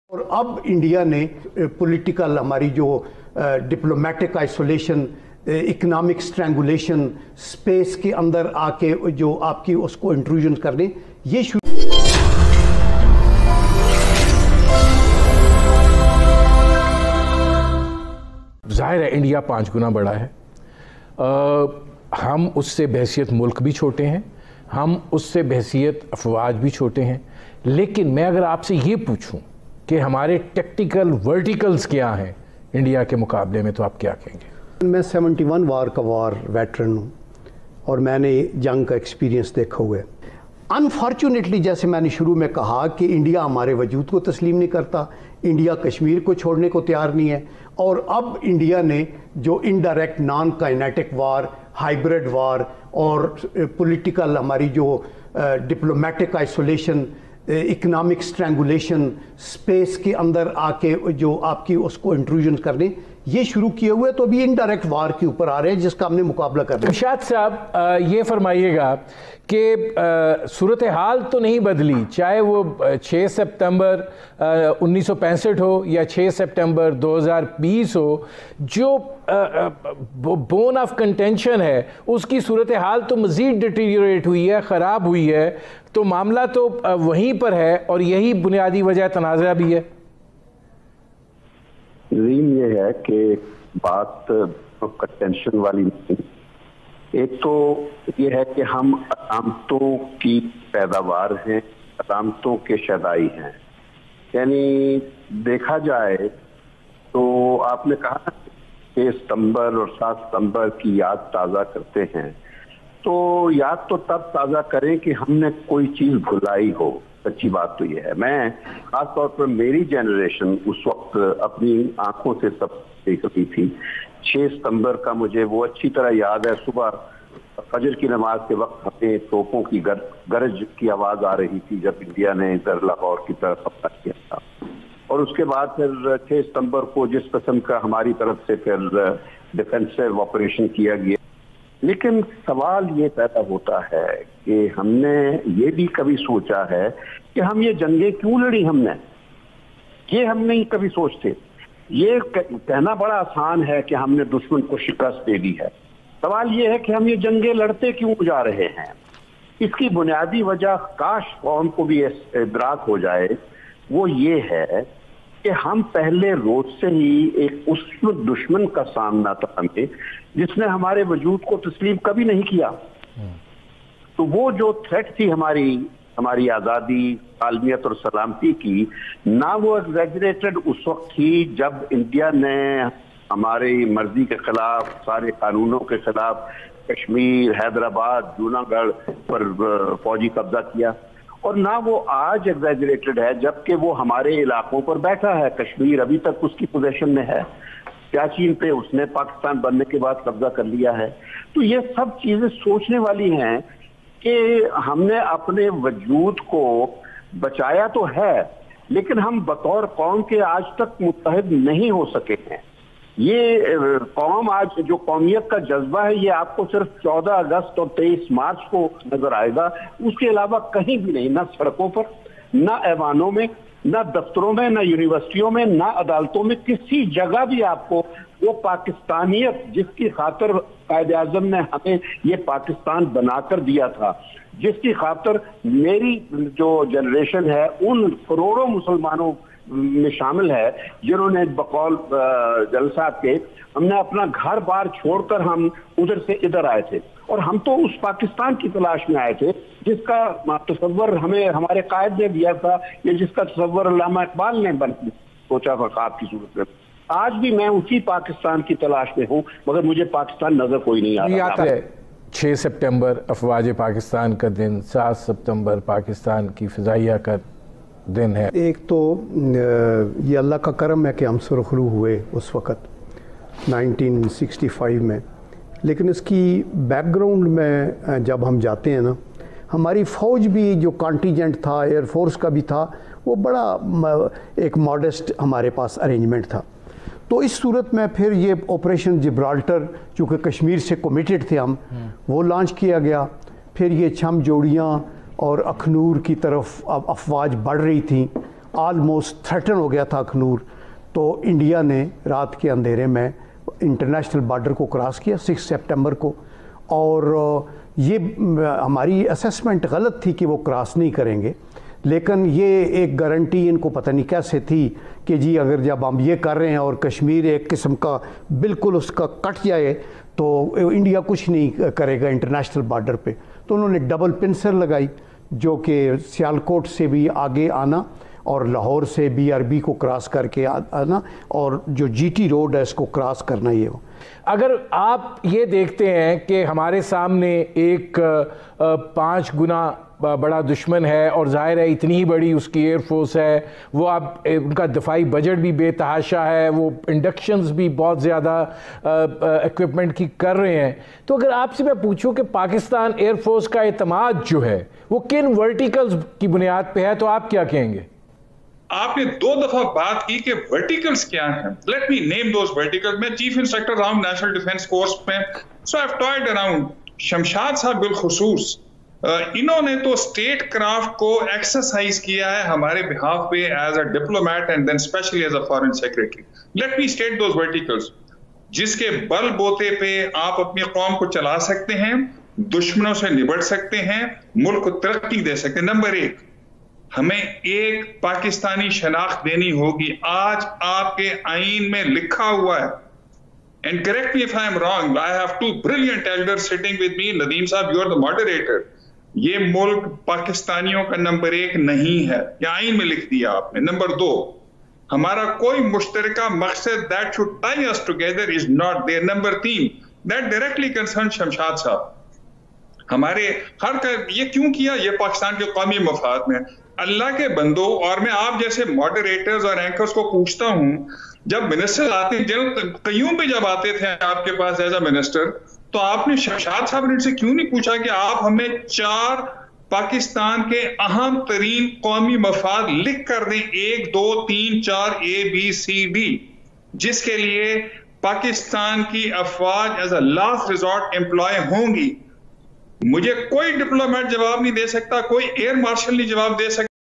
और अब इंडिया ने पॉलिटिकल हमारी जो diplomatic isolation, economic strangulation, space के अंदर आके जो आपकी उसको इंट्रूजन करने ये शुरू। जाहिर है इंडिया 5 गुना बड़ा है। हम उससे बहैसियत मुल्क भी छोटे हैं, हम उससे बहैसियत अफवाज भी छोटे हैं। लेकिन मैं अगर आपसे ये पूछूं कि हमारे टेक्टिकल वर्टिकल्स क्या हैं इंडिया के मुकाबले में, तो आप क्या कहेंगे? मैं 71 वार का वार वेटरन हूँ और मैंने जंग का एक्सपीरियंस देखा हुआ है। अनफॉर्चुनेटली, जैसे मैंने शुरू में कहा कि इंडिया हमारे वजूद को तस्लीम नहीं करता, इंडिया कश्मीर को छोड़ने को तैयार नहीं है। और अब इंडिया ने जो इनडायरेक्ट नॉन काइनेटिक वार, हाइब्रिड वार और पॉलिटिकल हमारी जो diplomatic isolation, economic strangulation, space के अंदर आके जो आपकी उसको इंट्रूजन करने ये शुरू किए हुए, तो अभी इनडायरेक्ट वार के ऊपर आ रहे हैं जिसका हमने मुकाबला करना है। इरशाद साहब, ये फरमाइएगा कि सूरत हाल तो नहीं बदली, चाहे वो 6 सितंबर 1965 हो या 6 सितंबर 2020 हो, जो बोन ऑफ कंटेंशन है उसकी सूरत हाल तो मज़ीद डिटीरियोरेट हुई है, ख़राब हुई है। तो मामला तो वहीं पर है और यही बुनियादी वजह तनाज़ा भी है। रीम ये है कि बात कंटेंशन वाली नहीं, एक तो ये है कि हम अलामतों की पैदावार हैं, अलामतों के शदाई हैं। यानी देखा जाए तो आपने कहा 6 सितंबर और 7 सितंबर की याद ताज़ा करते हैं, तो याद तो तब ताज़ा करें कि हमने कोई चीज़ भुलाई हो। सच्ची बात तो ये है, मैं खास तौर पर मेरी जनरेशन उस वक्त अपनी आंखों से सब देख रही थी। 6 सितंबर का मुझे वो अच्छी तरह याद है, सुबह फजर की नमाज के वक्त हमें तोपों की गरज की आवाज़ आ रही थी जब इंडिया ने इधर लाहौर की तरफ हमला किया था। और उसके बाद फिर 6 सितंबर को जिस किस्म का हमारी तरफ से फिर डिफेंसिव ऑपरेशन किया गया। लेकिन सवाल ये पैदा होता है कि हमने ये भी कभी सोचा है कि हम ये जंगें क्यों लड़ी हमने, ये हम नहीं कभी सोचते। ये कहना बड़ा आसान है कि हमने दुश्मन को शिकस्त दे दी है। सवाल ये है कि हम ये जंगें लड़ते क्यों जा रहे हैं। इसकी बुनियादी वजह काश कौम को भी इदराक हो जाए, वो ये है कि हम पहले रोज से ही एक उस दुश्मन का सामना था हमें, जिसने हमारे वजूद को तस्लीम कभी नहीं किया। तो वो जो थ्रेट थी हमारी आज़ादी, आलमियत और सलामती की, ना वो एग्जैजरेटेड उस वक्त थी जब इंडिया ने हमारी मर्जी के खिलाफ, सारे कानूनों के खिलाफ कश्मीर, हैदराबाद, जूनागढ़ पर फौजी कब्जा किया, और ना वो आज एग्जैजरेटेड है जबकि वो हमारे इलाकों पर बैठा है। कश्मीर अभी तक उसकी पोजीशन में है, सियाचिन पे उसने पाकिस्तान बनने के बाद कब्जा कर लिया है। तो ये सब चीजें सोचने वाली हैं कि हमने अपने वजूद को बचाया तो है, लेकिन हम बतौर कौम के आज तक मुत्तहिद नहीं हो सके हैं। ये कौम आज जो कौमियत का जज्बा है, ये आपको सिर्फ 14 अगस्त और 23 मार्च को नजर आएगा, उसके अलावा कहीं भी नहीं, ना सड़कों पर, ना ऐवानों में, ना दफ्तरों में, ना यूनिवर्सिटियों में, ना अदालतों में, किसी जगह भी आपको वो पाकिस्तानियत जिसकी खातर कायदे आज़म ने हमें ये पाकिस्तान बनाकर दिया था, जिसकी खातर मेरी जो जनरेशन है उन करोड़ों मुसलमानों में शामिल है जिन्होंने बकौल जलसा के हमने अपना घर बार छोड़कर हम उधर से इधर आए थे, और हम तो उस पाकिस्तान की तलाश में आए थे जिसका तसव्वुर हमें हमारे कायद ने दिया था, या जिसका तसव्वुर अल्लामा इकबाल ने सोचा था ख्वाब की सूरत में। आज भी मैं उसी पाकिस्तान की तलाश में हूँ, मगर मुझे पाकिस्तान नजर कोई नहीं आता है। 6 सितंबर अफवाज पाकिस्तान का दिन, 7 सितंबर पाकिस्तान की फ़िज़ाइया का दिन है। एक तो ये अल्लाह का करम है कि हम सुरखरू हुए उस वक़्त 1965 में, लेकिन इसकी बैकग्राउंड में जब हम जाते हैं ना, हमारी फ़ौज भी जो कॉन्टीजेंट था, एयरफोर्स का भी था, वो बड़ा एक मॉडेस्ट हमारे पास अरेंजमेंट था। तो इस सूरत में फिर ये ऑपरेशन जिब्राल्टर, चूँकि कश्मीर से कमिटेड थे हम, वो लॉन्च किया गया। फिर ये छम जोड़ियाँ और अखनूर की तरफ अफवाज बढ़ रही थी। ऑलमोस्ट थ्रेटन हो गया था अखनूर, तो इंडिया ने रात के अंधेरे में इंटरनेशनल बॉर्डर को क्रॉस किया 6 सितंबर को। और ये हमारी असेसमेंट गलत थी कि वो क्रॉस नहीं करेंगे, लेकिन ये एक गारंटी इनको पता नहीं कैसे थी कि जी अगर जब हम ये कर रहे हैं और कश्मीर एक किस्म का बिल्कुल उसका कट जाए तो इंडिया कुछ नहीं करेगा इंटरनेशनल बॉर्डर पे। तो उन्होंने डबल पिंसर लगाई, जो कि सियालकोट से भी आगे आना और लाहौर से BRB को क्रॉस करके आना और जो GT रोड है इसको क्रॉस करना। ये हो अगर आप ये देखते हैं कि हमारे सामने एक 5 गुना बड़ा दुश्मन है और जाहिर है इतनी ही बड़ी उसकी एयरफोर्स है, वो आप उनका दफाई बजट भी बेतहाशा है, वो इंडक्शंस भी बहुत ज़्यादा इक्विपमेंट की कर रहे हैं, तो अगर आपसे मैं पूछूं कि पाकिस्तान एयरफोर्स का एतमाद जो है वो किन वर्टिकल्स की बुनियाद पे है, तो आप क्या कहेंगे? आपने 2 दफा बात की कि वर्टिकल्स क्या हैं। लेट मी नेम दोस वर्टिकल्स। मैं चीफ इंस्ट्रक्टर रहा हूं नेशनल डिफेंस कोर्स में, सो आई हैव टॉयड अराउंड। शमशाद साहब बिलखुसूस इन्होंने तो स्टेट क्राफ्ट को एक्सरसाइज किया है हमारे बिहाफ पे as a diplomat and then specially as a foreign secretary. Let me state those verticals जिसके बल बोते पे आप अपनी कौम को चला सकते हैं, दुश्मनों से निपट सकते हैं, मुल्क को तरक्की दे सकते हैं। नंबर 1, हमें एक पाकिस्तानी शनाख्त देनी होगी। आज आपके आईन में लिखा हुआ है, and correct me if I am wrong, I have 2 brilliant elders sitting with me. Nadeem साहब, यू आर द मॉडरेटर। ये मुल्क पाकिस्तानियों का नंबर 1 नहीं है, यह आईन में लिख दिया आपने। नंबर 2, हमारा कोई मुश्तरका मकसद that should tie us together is not there. Number 3, that directly concern Shamshad साहब। हमारे हर का ये क्यों किया? ये पाकिस्तान के कौमी मफाद में। अल्लाह के बंदो, और मैं आप जैसे मॉडरेटर्स और एंकर्स को पूछता हूं, जब मिनिस्टर आते हैं, कयूम भी जब आते थे आपके पास एज अ मिनिस्टर, तो आपने शमशाद साहब ने से क्यों नहीं पूछा कि आप हमें 4 पाकिस्तान के अहम तरीन कौमी मफाद लिख कर दें, 1 2 3 4 ABCD, जिसके लिए पाकिस्तान की अफवाज as a last resort employ होंगी। मुझे कोई डिप्लोमेट जवाब नहीं दे सकता, कोई एयर मार्शल नहीं जवाब दे सकता।